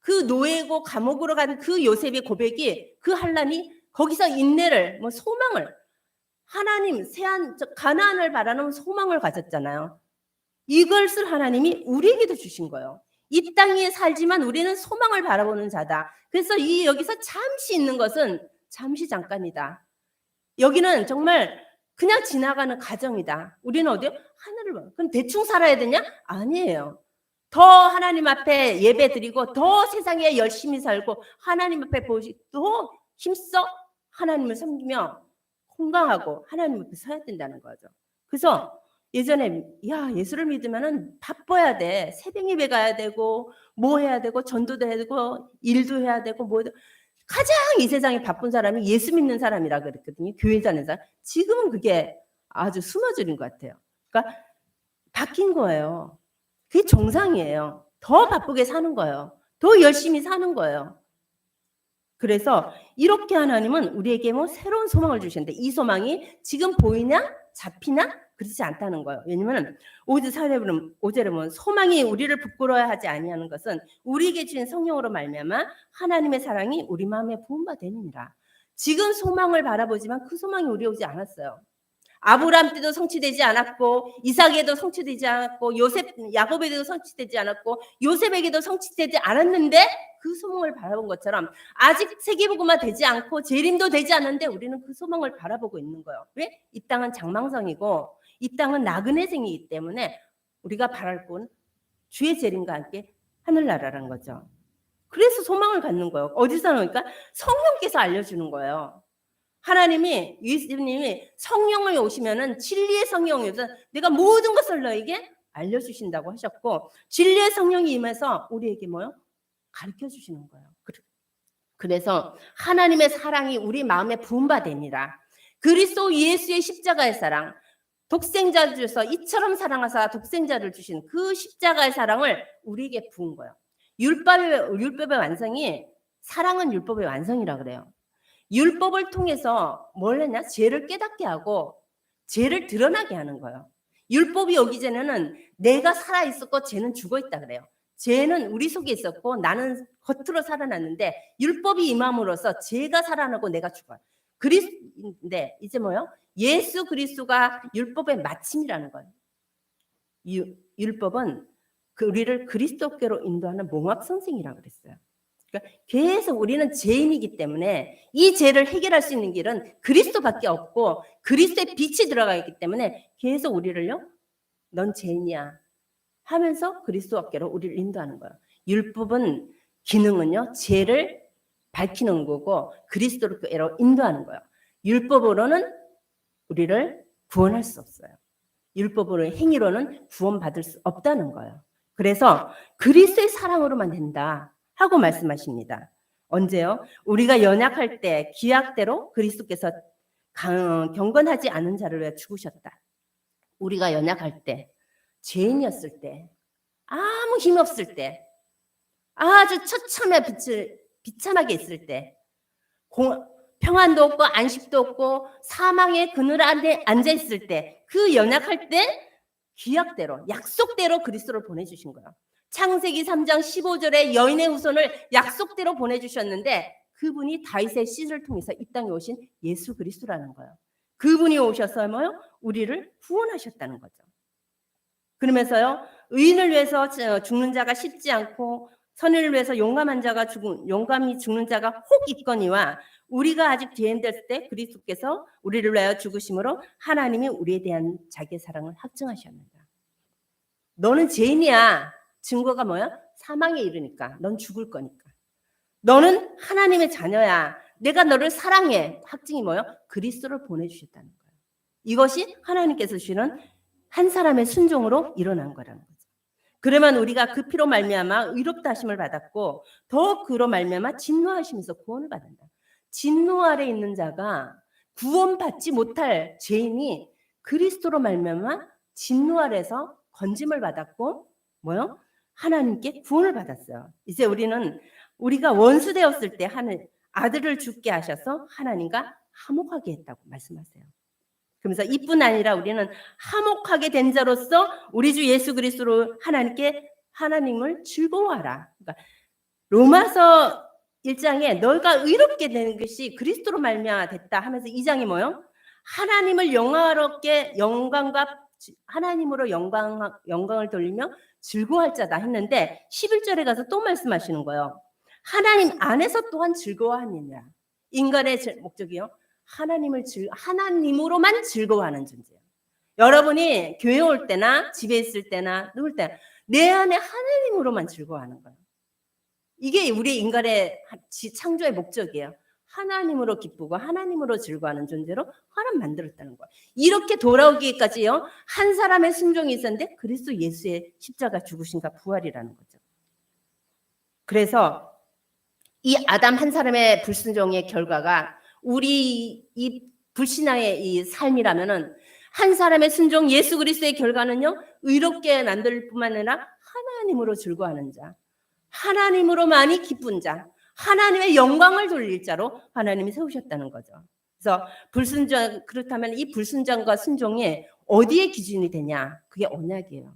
그 노예고 감옥으로 간 그 요셉의 고백이 그 환난이 거기서 인내를 소망을 하나님 가나안을 바라는 소망을 가졌잖아요. 이것을 하나님이 우리에게도 주신 거예요. 이 땅에 살지만 우리는 소망을 바라보는 자다. 그래서 여기서 잠시 있는 것은 잠시 잠깐이다. 여기는 정말 그냥 지나가는 가정이다. 우리는 어디요? 하늘을 봐. 그럼 대충 살아야 되냐? 아니에요. 더 하나님 앞에 예배 드리고 더 세상에 열심히 살고 하나님 앞에 더 힘써 하나님을 섬기며 건강하고 하나님 앞에 서야 된다는 거죠. 그래서 예전에 예수를 믿으면은 바빠야 돼. 새벽 예배 가야 되고 뭐 해야 되고 전도도 해야 되고 일도 해야 되고 가장 이 세상에 바쁜 사람이 예수 믿는 사람이라 그랬거든요. 교회 다니는 사람. 지금은 그게 아주 숨어지는 것 같아요. 그러니까 바뀐 거예요. 그게 정상이에요. 더 바쁘게 사는 거예요. 더 열심히 사는 거예요. 그래서 이렇게 하나님은 우리에게 새로운 소망을 주셨는데 이 소망이 지금 보이냐? 잡히나? 그렇지 않다는 거예요. 왜냐하면 5절에 보면 소망이 우리를 부끄러워하지 아니하는 것은 우리에게 주신 성령으로 말미암아 하나님의 사랑이 우리 마음에 부은 바 되느니라. 지금 소망을 바라보지만 그 소망이 우리 오지 않았어요. 아브라함 때도 성취되지 않았고 이삭에도 성취되지 않았고 야곱에게도 성취되지 않았고 요셉에게도 성취되지 않았는데 그 소망을 바라본 것처럼 아직 세계복음화 되지 않고 재림도 되지 않는데 우리는 그 소망을 바라보고 있는 거예요. 왜? 이 땅은 장망성이고 이 땅은 나그네 생이기 때문에 우리가 바랄 곳은 주의 재림과 함께 하늘나라라는 거죠. 그래서 소망을 갖는 거예요. 어디서 나오니까 성령께서 알려주는 거예요. 하나님이 예수님이 성령을 오시면은 진리의 성령이 오셔서 내가 모든 것을 너에게 알려주신다고 하셨고 진리의 성령이 임해서 우리에게 가르쳐 주시는 거예요. 그래서 하나님의 사랑이 우리 마음에 부은 바 됩니다. 그리스도 예수의 십자가의 사랑, 독생자를 주셔서 이처럼 사랑하사 독생자를 주신 그 십자가의 사랑을 우리에게 부은 거예요. 율법의 완성이 사랑은 율법의 완성이라 그래요. 율법을 통해서 뭘 했냐? 죄를 깨닫게 하고 죄를 드러나게 하는 거예요. 율법이 오기 전에는 내가 살아있었고 죄는 죽어있다 그래요. 죄는 우리 속에 있었고 나는 겉으로 살아났는데 율법이 임함으로써 죄가 살아나고 내가 죽어요. 근데 이제 예수 그리스도가 율법의 마침이라는 거예요. 율법은 우리를 그리스도께로 인도하는 몽학 선생이라고 그랬어요. 그러니까 계속 우리는 죄인이기 때문에 이 죄를 해결할 수 있는 길은 그리스도밖에 없고 그리스도의 빛이 들어가 있기 때문에 계속 우리를요, 넌 죄인이야 하면서 그리스도께로 우리를 인도하는 거예요. 율법은 기능은요, 죄를 밝히는 거고 그리스도께로 인도하는 거예요. 율법으로는 우리를 구원할 수 없어요. 율법으로 행위로는 구원받을 수 없다는 거예요. 그래서 그리스도의 사랑으로만 된다 하고 말씀하십니다. 언제요? 우리가 연약할 때 기약대로 그리스도께서 경건하지 않은 자를 위해 죽으셨다. 우리가 연약할 때, 죄인이었을 때, 아무 힘 없을 때, 아주 비참하게 있을 때, 평안도 없고 안식도 없고 사망의 그늘 안에 앉아 있을 때, 그 연약할 때 기약대로, 약속대로 그리스도를 보내주신 거예요. 창세기 3장 15절에 여인의 후손을 약속대로 보내주셨는데 그분이 다윗의 씨를 통해서 이 땅에 오신 예수 그리스도라는 거예요. 그분이 오셔서 우리를 구원하셨다는 거죠. 그러면서요, 의인을 위해서 죽는 자가 쉽지 않고 선인을 위해서 용감히 죽는 자가 혹 있거니와 우리가 아직 죄인될 때 그리스도께서 우리를 위하여 죽으심으로 하나님이 우리에 대한 자기의 사랑을 확증하셨는다. 너는 죄인이야. 증거가 뭐야? 사망에 이르니까. 넌 죽을 거니까. 너는 하나님의 자녀야. 내가 너를 사랑해. 확증이 뭐예요? 그리스도를 보내주셨다는 거예요. 이것이 하나님께서 주시는 한 사람의 순종으로 일어난 거라는 거죠. 그러면 우리가 그 피로 말미암아 의롭다 하심을 받았고 더 그로 말미암아 진노하심에서 구원을 받는다. 진노 아래 있는 자가 구원받지 못할 죄인이 그리스도로 말미암아 진노 아래서 건짐을 받았고 뭐요? 하나님께 구원을 받았어요. 이제 우리가 원수 되었을 때 하는 아들을 죽게 하셔서 하나님과 화목하게 했다고 말씀하세요. 그러면서 이뿐 아니라 우리는 화목하게 된 자로서 우리 주 예수 그리스도로 하나님을 즐거워하라. 그러니까 로마서 1장에 너가 의롭게 되는 것이 그리스도로 말미암아 됐다 하면서 2장이 뭐요? 하나님을 영화롭게 하나님으로 영광을 돌리며 즐거워할 자다 했는데 11절에 가서 또 말씀하시는 거예요. 하나님 안에서 또한 즐거워하느냐. 인간의 목적이요. 하나님으로만 즐거워하는 존재예요. 여러분이 교회 올 때나 집에 있을 때나 누울 때 내 안에 하나님으로만 즐거워하는 거예요. 이게 우리 인간의 창조의 목적이에요. 하나님으로 기쁘고 하나님으로 즐거워하는 존재로 하나님 만들었다는 거예요. 이렇게 돌아오기까지요. 한 사람의 순종이 있었는데 그리스도 예수의 십자가 죽으신가 부활이라는 거죠. 그래서 이 아담 한 사람의 불순종의 결과가 우리 이 불신앙의 이 삶이라면은 한 사람의 순종 예수 그리스도의 결과는요. 의롭게 만들 뿐만 아니라 하나님으로 즐거워하는 자, 하나님으로만이 기쁜 자, 하나님의 영광을 돌릴 자로 하나님이 세우셨다는 거죠. 그래서 그렇다면 이 불순종과 순종이 어디에 기준이 되냐? 그게 언약이에요.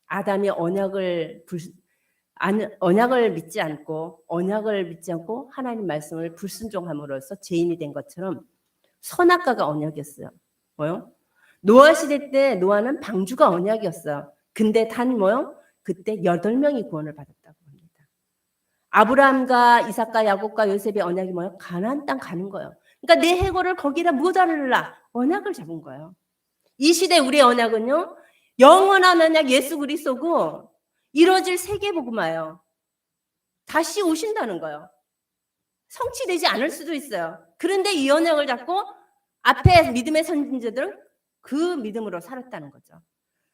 아담이 언약을 믿지 않고 하나님 말씀을 불순종함으로써 죄인이 된 것처럼 선악과가 언약이었어요. 뭐요? 노아 시대 때 노아는 방주가 언약이었어요. 근데 단 뭐요? 그때 8명이 구원을 받았다고 합니다. 아브라함과 이삭과 야곱과 요셉의 언약이 뭐요? 가나안 땅 가는 거예요. 그러니까 내 해골을 거기다 묻어라 언약을 잡은 거예요. 이 시대 우리의 언약은요. 영원한 언약 예수 그리스도고 이루어질 세계복음화예요. 다시 오신다는 거예요. 성취되지 않을 수도 있어요. 그런데 이 언약을 잡고 앞에 믿음의 선진자들은 그 믿음으로 살았다는 거죠.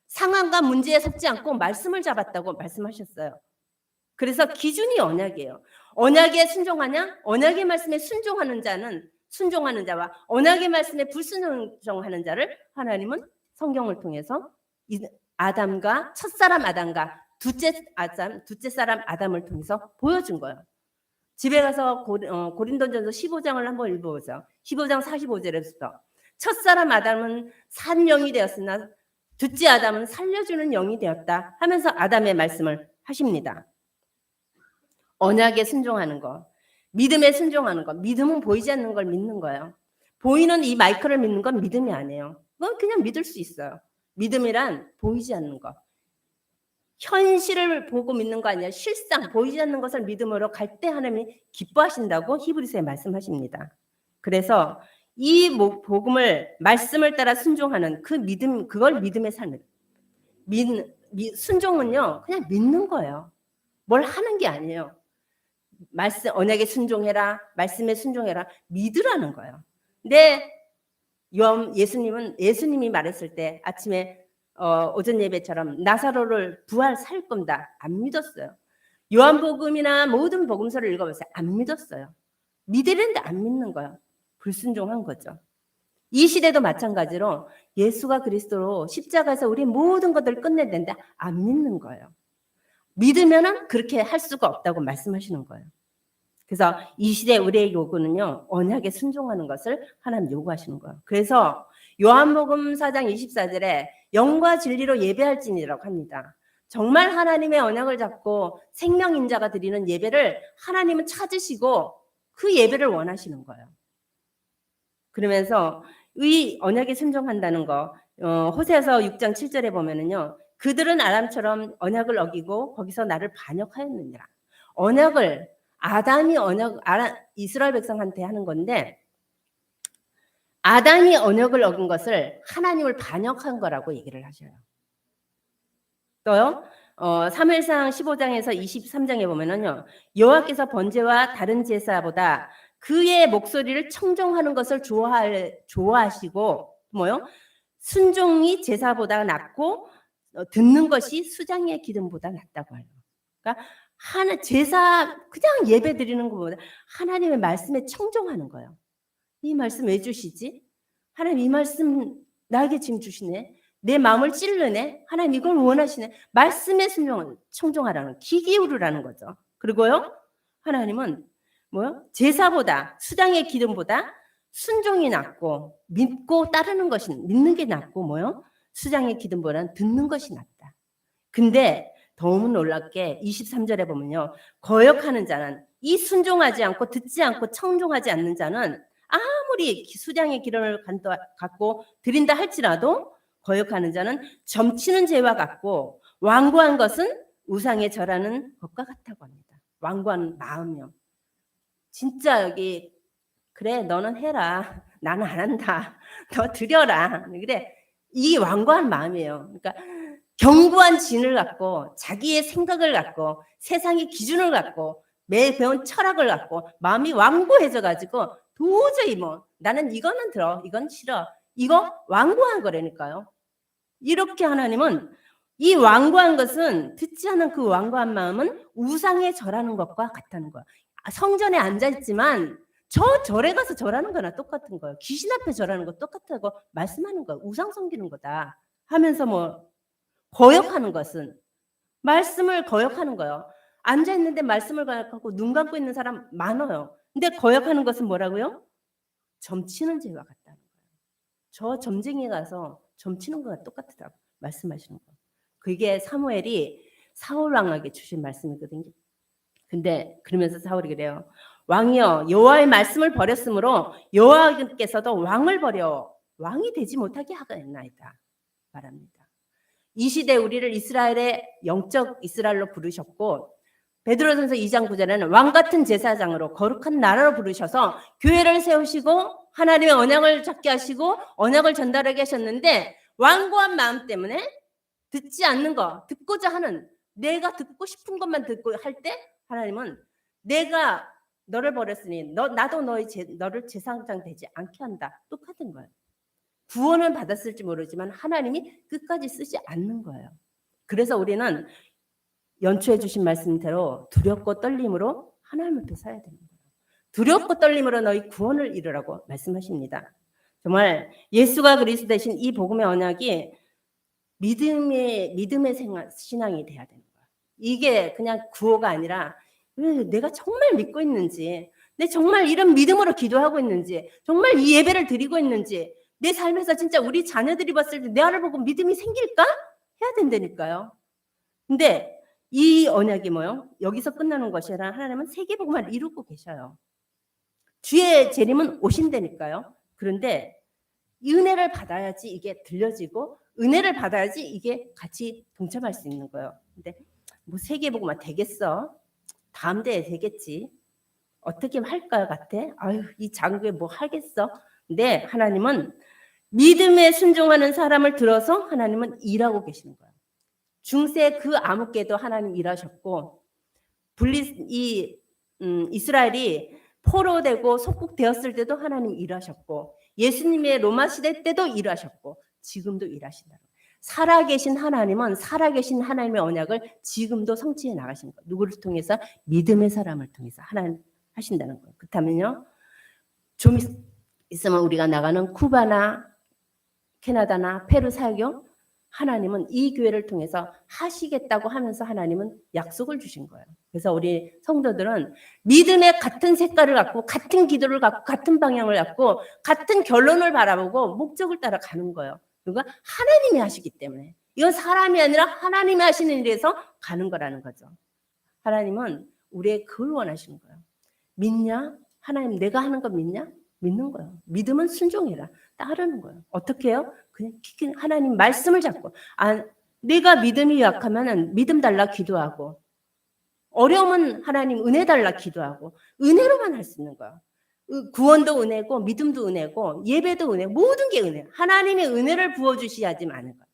상황과 문제에 섞지 않고 말씀을 잡았다고 말씀하셨어요. 그래서 기준이 언약이에요. 언약에 순종하냐? 언약의 말씀에 순종하는 자와 언약의 말씀에 불순종하는 자를 하나님은 성경을 통해서 첫사람 아담과 둘째 사람 아담을 통해서 보여준 거예요. 집에 가서 고린도전서 15장을 한번 읽어보세요. 15장 45절에부터 첫사람 아담은 산 영이 되었으나 둘째 아담은 살려주는 영이 되었다 하면서 아담의 말씀을 하십니다. 언약에 순종하는 것, 믿음에 순종하는 것. 믿음은 보이지 않는 걸 믿는 거예요. 보이는 이 마이크를 믿는 건 믿음이 아니에요. 그건 그냥 믿을 수 있어요. 믿음이란 보이지 않는 것. 현실을 보고 믿는 거 아니라 실상 보이지 않는 것을 믿음으로 갈 때 하나님이 기뻐하신다고 히브리서에 말씀하십니다. 그래서 이 말씀을 따라 순종하는 그 믿음, 그걸 믿음의 삶을. 순종은요, 그냥 믿는 거예요. 뭘 하는 게 아니에요. 언약에 순종해라, 말씀에 순종해라, 믿으라는 거예요. 근데 예수님이 말했을 때 아침에 오전 예배처럼 나사로를 부활 살 겁니다. 안 믿었어요. 요한복음이나 모든 복음서를 읽어보세요. 안 믿었어요. 믿으려는데 안 믿는 거예요. 불순종한 거죠. 이 시대도 마찬가지로 예수가 그리스도로 십자가에서 우리 모든 것들을 끝내는데 안 믿는 거예요. 믿으면은 그렇게 할 수가 없다고 말씀하시는 거예요. 그래서 이 시대 우리의 요구는요. 언약에 순종하는 것을 하나님 요구하시는 거예요. 그래서 요한복음 4장 24절에 영과 진리로 예배할지니라고 합니다. 정말 하나님의 언약을 잡고 생명인자가 드리는 예배를 하나님은 찾으시고 그 예배를 원하시는 거예요. 그러면서 이 언약에 순종한다는 거 호세아서 6장 7절에 보면은요. 그들은 아람처럼 언약을 어기고 거기서 나를 반역하였느니라. 아담이 이스라엘 백성한테 하는 건데 아담이 언약을 어긴 것을 하나님을 반역한 거라고 얘기를 하셔요. 또요. 사무엘상 15장에서 23장에 보면은요. 여호와께서 번제와 다른 제사보다 그의 목소리를 청종하는 것을 좋아하시고 뭐요? 순종이 제사보다 낫고 듣는 것이 수장의 기름보다 낫다고 해요. 그러니까 하나 제사 그냥 예배 드리는 것보다 하나님의 말씀에 청종하는 거예요. 이 말씀 왜 주시지? 하나님 이 말씀 나에게 지금 주시네. 내 마음을 찌르네. 하나님 이걸 원하시네. 말씀에 청종하라는 귀 기울으라는 거죠. 그리고요. 하나님은 뭐요? 제사보다 수장의 기름보다 순종이 낫고 믿고 따르는 것이 믿는 게 낫고 뭐요? 수장의 기름보다는 듣는 것이 낫다. 근데 너무 놀랍게 23절에 보면요. 거역하는 자는 이 순종하지 않고 듣지 않고 청종하지 않는 자는 아무리 수장의 기름을 갖고 드린다 할지라도 거역하는 자는 점치는 죄와 같고 완고한 것은 우상에 절하는 것과 같다고 합니다. 완고한 마음이요. 진짜 여기 그래 너는 해라. 나는 안 한다. 너 드려라. 그래 이게 완고한 마음이에요. 그러니까 견고한 진을 갖고 자기의 생각을 갖고 세상의 기준을 갖고 매일 배운 철학을 갖고 마음이 완고해져 가지고 도저히 뭐 나는 이거는 들어 이건 싫어 이거 완고한 거라니까요. 이렇게 하나님은 이 완고한 것은 듣지 않은 그 완고한 마음은 우상에 절하는 것과 같다는 거야. 성전에 앉아있지만 저 절에 가서 절하는 거나 똑같은 거예요. 귀신 앞에 절하는 거 똑같다고 말씀하는 거예요. 우상 섬기는 거다 하면서 뭐 거역하는 것은 말씀을 거역하는 거예요. 앉아있는데 말씀을 거역하고 눈 감고 있는 사람 많아요. 근데 거역하는 것은 뭐라고요? 점치는 죄와 같다는 거예요. 저 점쟁이 가서 점치는 거와 똑같다고 말씀하시는 거예요. 그게 사무엘이 사울 왕에게 주신 말씀이거든요. 근데 그러면서 사울이 그래요. 왕이여 여호와의 말씀을 버렸으므로 여호와께서도 왕을 버려 왕이 되지 못하게 하겠나이다 말합니다. 이 시대 우리를 이스라엘의 영적 이스라엘로 부르셨고 베드로전서 2장 9절에는 왕 같은 제사장으로 거룩한 나라로 부르셔서 교회를 세우시고 하나님의 언약을 잡게 하시고 언약을 전달하게 하셨는데 완고한 마음 때문에 듣지 않는 거 듣고자 하는 내가 듣고 싶은 것만 듣고 할 때 하나님은 내가 너를 버렸으니 나도 너를 제사장 되지 않게 한다. 똑같은 거예요. 구원은 받았을지 모르지만 하나님이 끝까지 쓰지 않는 거예요. 그래서 우리는 연초해 주신 말씀대로 두렵고 떨림으로 하나님 앞에 서야 되는 거예요. 두렵고 떨림으로 너희 구원을 이루라고 말씀하십니다. 정말 예수가 그리스도 되신 이 복음의 언약이 믿음의 신앙이 돼야 되는 거예요. 이게 그냥 구호가 아니라 내가 정말 믿고 있는지, 내 정말 이런 믿음으로 기도하고 있는지, 정말 이 예배를 드리고 있는지, 내 삶에서 진짜 우리 자녀들이 봤을 때 내 아를 보고 믿음이 생길까? 해야 된다니까요. 근데 이 언약이 뭐요? 여기서 끝나는 것이 아니라 하나님은 세계복음을 이루고 계셔요. 주의 재림은 오신다니까요. 그런데 은혜를 받아야지 이게 들려지고 은혜를 받아야지 이게 같이 동참할 수 있는 거예요. 근데 뭐 세계복음만 되겠어? 다음 대에 되겠지. 어떻게 할까 같아? 아유 이 장교에 뭐 하겠어? 근데 하나님은 믿음에 순종하는 사람을 들어서 하나님은 일하고 계시는 거예요. 중세 그 암흑기에도 하나님 일하셨고 이스라엘이 포로되고 속국되었을 때도 하나님 일하셨고 예수님의 로마 시대 때도 일하셨고 지금도 일하신다. 살아계신 하나님은 살아계신 하나님의 언약을 지금도 성취해 나가신 거예요. 누구를 통해서? 믿음의 사람을 통해서 하나님 하신다는 거예요. 그렇다면요. 좀 있으면 우리가 나가는 쿠바나 캐나다나 페루 사역 하나님은 이 교회를 통해서 하시겠다고 하면서 하나님은 약속을 주신 거예요. 그래서 우리 성도들은 믿음의 같은 색깔을 갖고 같은 기도를 갖고 같은 방향을 갖고 같은 결론을 바라보고 목적을 따라 가는 거예요. 그러니까 하나님이 하시기 때문에 이건 사람이 아니라 하나님이 하시는 일에서 가는 거라는 거죠. 하나님은 우리의 그걸 원하시는 거예요. 믿냐? 하나님 내가 하는 거 믿냐? 믿는 거예요. 믿음은 순종해라. 따르는 거예요. 어떻게 해요? 그냥 하나님 말씀을 잡고 내가 믿음이 약하면 믿음 달라 기도하고 어려우면 하나님 은혜 달라 기도하고 은혜로만 할 수 있는 거예요. 구원도 은혜고 믿음도 은혜고 예배도 은혜 모든 게 은혜. 하나님의 은혜를 부어주셔야지 많은 거예요.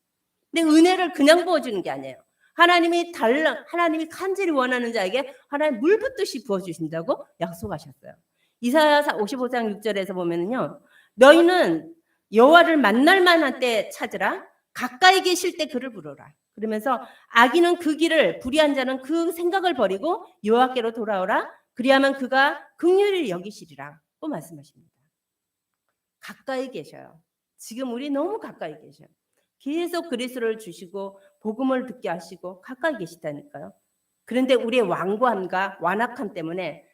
근데 은혜를 그냥 부어주는 게 아니에요. 하나님이 간절히 원하는 자에게 하나님 물 붓듯이 부어주신다고 약속하셨어요. 이사야 55장 6절에서 보면은요, 너희는 여호와를 만날 만한 때 찾으라, 가까이 계실 때 그를 부르라. 그러면서 악인은 그 길을, 불의한 자는 그 생각을 버리고 여호와께로 돌아오라. 그리하면 그가 긍휼히 여기시리라고 말씀하십니다. 가까이 계셔요. 지금 우리 너무 가까이 계셔요. 계속 그리스도를 주시고 복음을 듣게 하시고 가까이 계시다니까요. 그런데 우리의 완고함과 완악함 때문에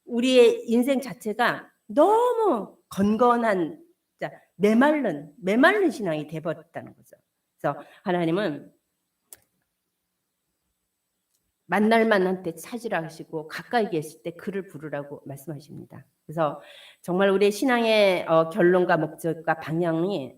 우리의 인생 자체가 너무 건건한 메마른 신앙이 돼버렸다는 거죠. 그래서 하나님은 만날 만한 때 찾으라 하시고 가까이 계실 때 그를 부르라고 말씀하십니다. 그래서 정말 우리의 신앙의 결론과 목적과 방향이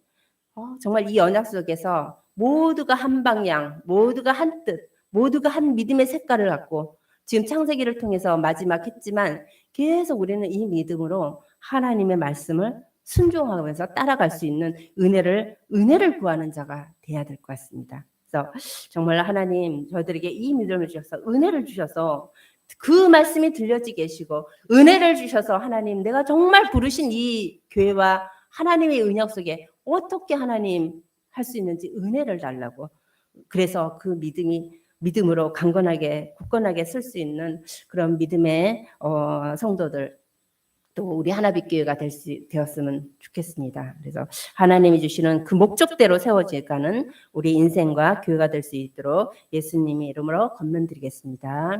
정말 이 언약 속에서 모두가 한 방향, 모두가 한 뜻, 모두가 한 믿음의 색깔을 갖고 지금 창세기를 통해서 마지막 했지만 계속 우리는 이 믿음으로 하나님의 말씀을 순종하면서 따라갈 수 있는 은혜를 구하는 자가 돼야 될 것 같습니다. 그래서 정말 하나님 저희들에게 이 믿음을 주셔서 은혜를 주셔서 그 말씀이 들려지게 하시고 은혜를 주셔서 하나님 내가 정말 부르신 이 교회와 하나님의 은약 속에 어떻게 하나님 할 수 있는지 은혜를 달라고 그래서 그 믿음으로 강건하게 굳건하게 설 수 있는 그런 믿음의 성도들 또 우리 하나빛교회가 되었으면 좋겠습니다. 그래서 하나님이 주시는 그 목적대로 세워져가는 우리 인생과 교회가 될 수 있도록 예수님의 이름으로 권면드리겠습니다.